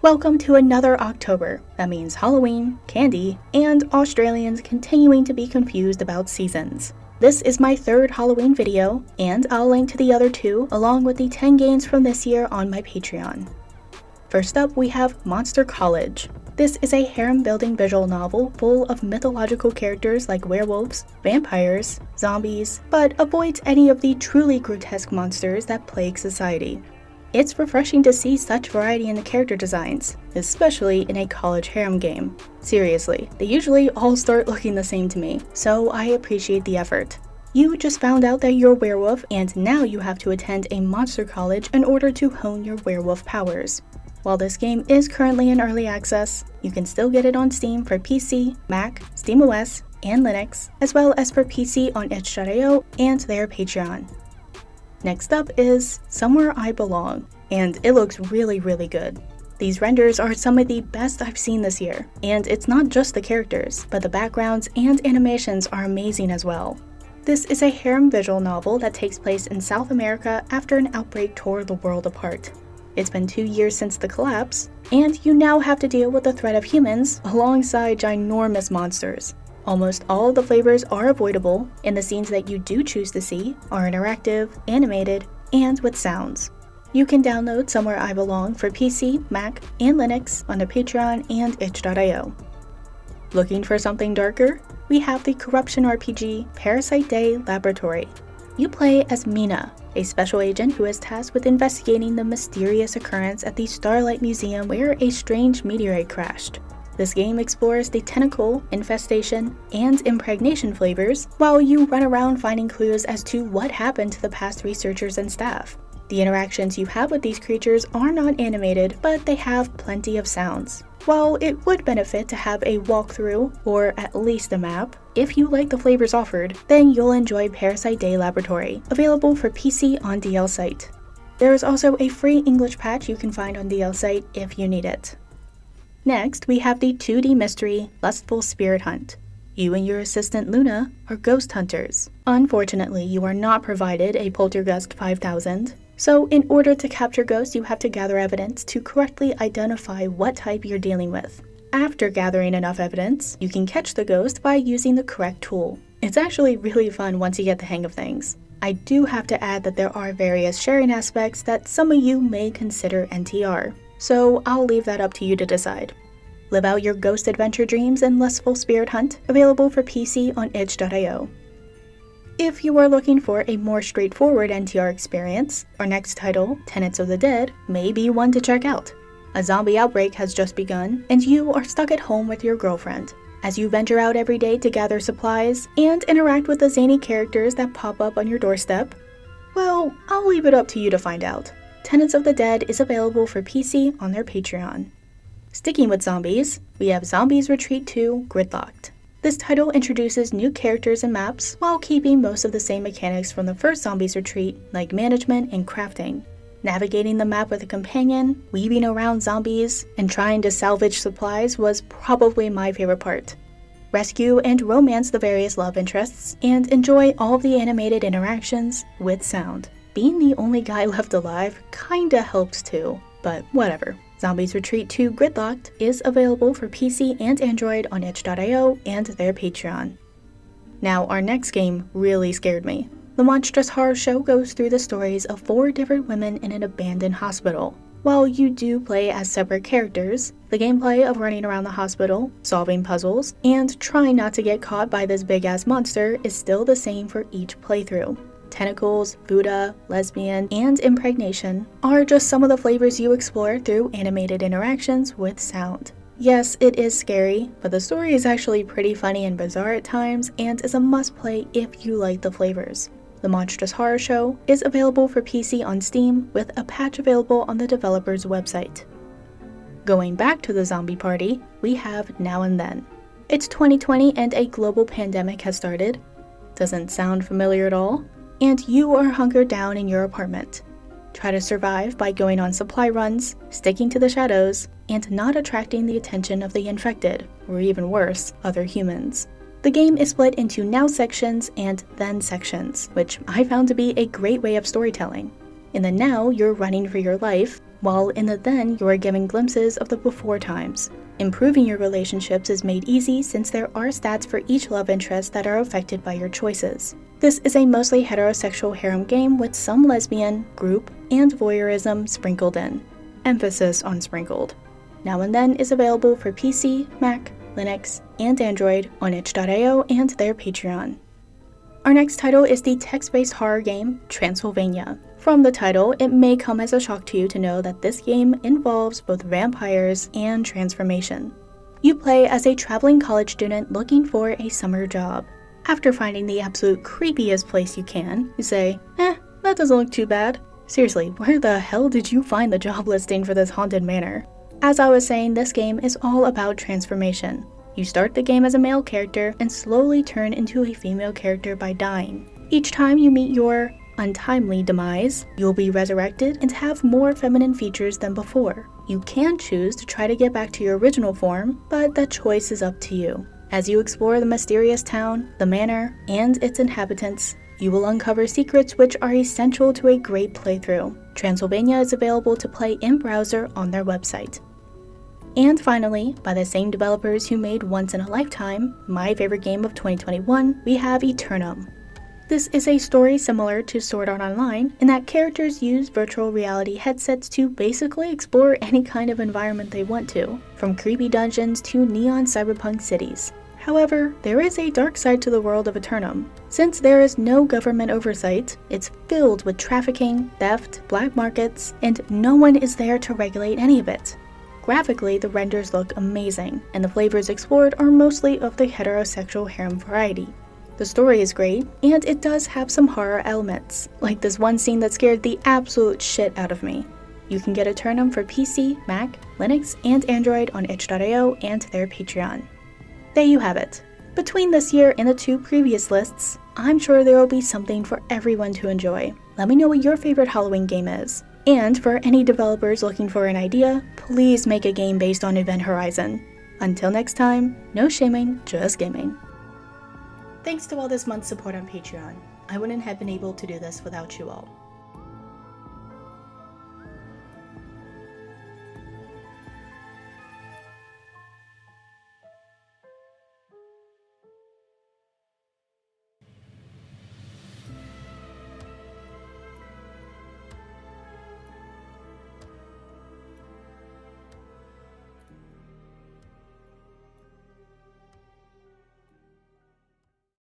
Welcome to another October. That means Halloween, candy, and Australians continuing to be confused about seasons. This is my third Halloween video, and I'll link to the other two along with the 10 games from this year on my Patreon. First up, we have Monster College. This is a harem-building visual novel full of mythological characters like werewolves, vampires, zombies, but avoids any of the truly grotesque monsters that plague society. It's refreshing to see such variety in the character designs, especially in a college harem game. Seriously, they usually all start looking the same to me, so I appreciate the effort. You just found out that you're a werewolf, and now you have to attend a monster college in order to hone your werewolf powers. While this game is currently in early access, you can still get it on Steam for PC, Mac, SteamOS, and Linux, as well as for PC on itch.io and their Patreon. Next up is Somewhere I Belong, and it looks really good. These renders are some of the best I've seen this year, and it's not just the characters, but the backgrounds and animations are amazing as well. This is a harem visual novel that takes place in South America after an outbreak tore the world apart. It's been 2 years since the collapse, and you now have to deal with the threat of humans alongside ginormous monsters. Almost all of the flavors are avoidable, and the scenes that you do choose to see are interactive, animated, and with sounds. You can download Somewhere I Belong for PC, Mac, and Linux on the Patreon and itch.io. Looking for something darker? We have the corruption RPG Parasite Day Laboratory. You play as Mina, a special agent who is tasked with investigating the mysterious occurrence at the Starlight Museum where a strange meteorite crashed. This game explores the tentacle, infestation, and impregnation flavors, while you run around finding clues as to what happened to the past researchers and staff. The interactions you have with these creatures are not animated, but they have plenty of sounds. While it would benefit to have a walkthrough, or at least a map, if you like the flavors offered, then you'll enjoy Parasite Day Laboratory, available for PC on DL Site. There is also a free English patch you can find on DL Site if you need it. Next, we have the 2D mystery Lustful Spirit Hunt. You and your assistant Luna are ghost hunters. Unfortunately, you are not provided a Poltergust 5000, so in order to capture ghosts, you have to gather evidence to correctly identify what type you're dealing with. After gathering enough evidence, you can catch the ghost by using the correct tool. It's actually really fun once you get the hang of things. I do have to add that there are various sharing aspects that some of you may consider NTR. So I'll leave that up to you to decide. Live out your ghost adventure dreams in Lustful Spirit Hunt, available for PC on itch.io. If you are looking for a more straightforward NTR experience, our next title, Tenants of the Dead, may be one to check out. A zombie outbreak has just begun, and you are stuck at home with your girlfriend. As you venture out every day to gather supplies and interact with the zany characters that pop up on your doorstep, well, I'll leave it up to you to find out. Tenants of the Dead is available for PC on their Patreon. Sticking with zombies, we have Zombies Retreat 2 Gridlocked. This title introduces new characters and maps while keeping most of the same mechanics from the first Zombies Retreat, like management and crafting. Navigating the map with a companion, weaving around zombies, and trying to salvage supplies was probably my favorite part. Rescue and romance the various love interests, and enjoy all of the animated interactions with sound. Being the only guy left alive kinda helps too, but whatever. Zombies Retreat 2 Gridlocked is available for PC and Android on itch.io and their Patreon. Now, our next game really scared me. The Monstrous horror show goes through the stories of 4 different women in an abandoned hospital. While you do play as separate characters, the gameplay of running around the hospital, solving puzzles, and trying not to get caught by this big-ass monster is still the same for each playthrough. Tentacles, Buddha, lesbian, and impregnation are just some of the flavors you explore through animated interactions with sound. Yes, it is scary, but the story is actually pretty funny and bizarre at times and is a must-play if you like the flavors. The Monstrous Horror Show is available for PC on Steam with a patch available on the developer's website. Going back to the zombie party, we have Now and Then. It's 2020 and a global pandemic has started. Doesn't sound familiar at all? And you are hunkered down in your apartment. Try to survive by going on supply runs, sticking to the shadows, and not attracting the attention of the infected, or even worse, other humans. The game is split into now sections and then sections, which I found to be a great way of storytelling. In the now, you're running for your life, while in the then you are given glimpses of the before times. Improving your relationships is made easy since there are stats for each love interest that are affected by your choices. This is a mostly heterosexual harem game with some lesbian, group, and voyeurism sprinkled in. Emphasis on sprinkled. Now and Then is available for PC, Mac, Linux, and Android on itch.io and their Patreon. Our next title is the text-based horror game Transylvania. From the title, it may come as a shock to you to know that this game involves both vampires and transformation. You play as a traveling college student looking for a summer job. After finding the absolute creepiest place you can, you say, that doesn't look too bad. Seriously, where the hell did you find the job listing for this haunted manor? As I was saying, this game is all about transformation. You start the game as a male character and slowly turn into a female character by dying. Each time you meet your untimely demise, you'll be resurrected and have more feminine features than before. You can choose to try to get back to your original form, but that choice is up to you. As you explore the mysterious town, the manor, and its inhabitants, you will uncover secrets which are essential to a great playthrough. Transylvania is available to play in browser on their website. And finally, by the same developers who made Once in a Lifetime, my favorite game of 2021, we have Eternum. This is a story similar to Sword Art Online in that characters use virtual reality headsets to basically explore any kind of environment they want to, from creepy dungeons to neon cyberpunk cities. However, there is a dark side to the world of Eternum. Since there is no government oversight, it's filled with trafficking, theft, black markets, and no one is there to regulate any of it. Graphically, the renders look amazing, and the flavors explored are mostly of the heterosexual harem variety. The story is great, and it does have some horror elements, like this one scene that scared the absolute shit out of me. You can get Eternum for PC, Mac, Linux, and Android on itch.io and their Patreon. There you have it. Between this year and the two previous lists, I'm sure there will be something for everyone to enjoy. Let me know what your favorite Halloween game is. And for any developers looking for an idea, please make a game based on Event Horizon. Until next time, no shaming, just gaming. Thanks to all this month's support on Patreon. I wouldn't have been able to do this without you all.